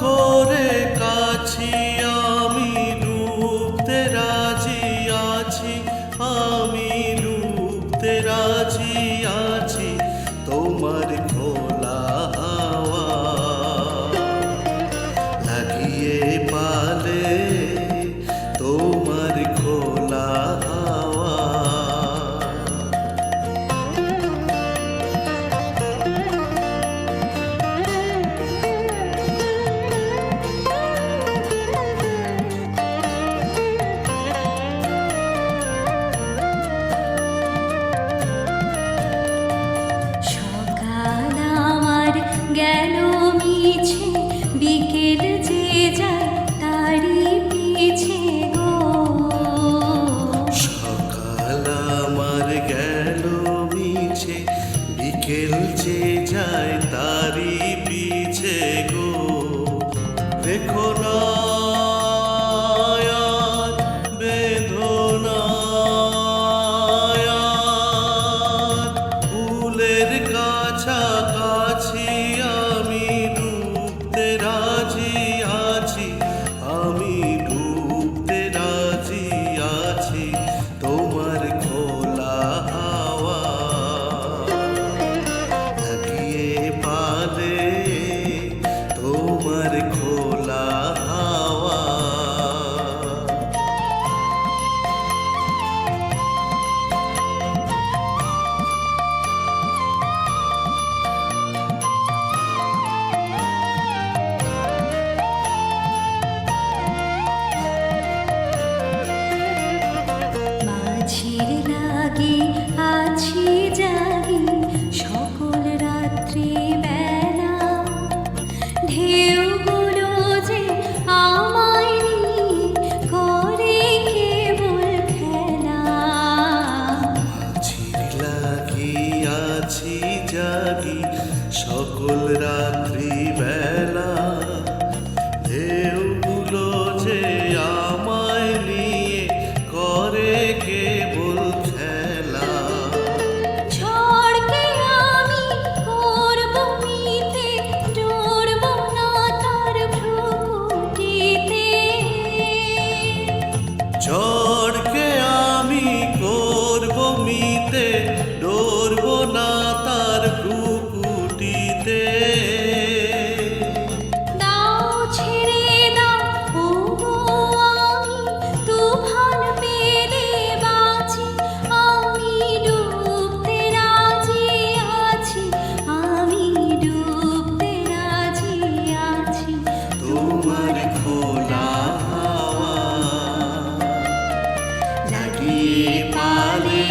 করে কাছি আমি ডুবতে রাজি আছি, আমি ডুবতে রাজি আছি তোমার খোলা হাওয়া লাগিয়ে পালে, তোমার খোলা হাওয়া। গেল মিছে বিকেল যে যায় তারি পিছে গো। সকাল আমার গেল মিছে বিকেল যে যায় তারি পিছে গো। দেখো না আর বেঁধো না আর, ফুলের কাছাকাছি আমি ডুবতে রাজি আছি, আমি ডুবতে রাজি আছি তোমার খোলা হাওয়া লাগিয়ে পালে, তোমার খোলা হাওয়া। মাঝির লাগি আছি জাগি সকল রাত্রি বেলা, ঢেউগুলো যে আমায় নিয়ে করে কেবল খেলা। মাঝির লাগি আছি জাগি সকল রাত্রি বেলা, ঢেউগুলো যে আমায় নিয়ে করে কেবল খেলা। ঝড়কে আমি করব মিতে, ডরব না তার ভ্রুকুটিতে। ঝড়কে আমি করব মিতে, ডরব না তার ভ্রুকুটিতে। দাও ছেড়ে দাও ওগো আমি তুফান পেলে বাঁচি, আমি ডুবতে রাজি আছি, আমি ডুবতে রাজি আছি তোমার খোলা হাওয়া লাগিয়ে পালে,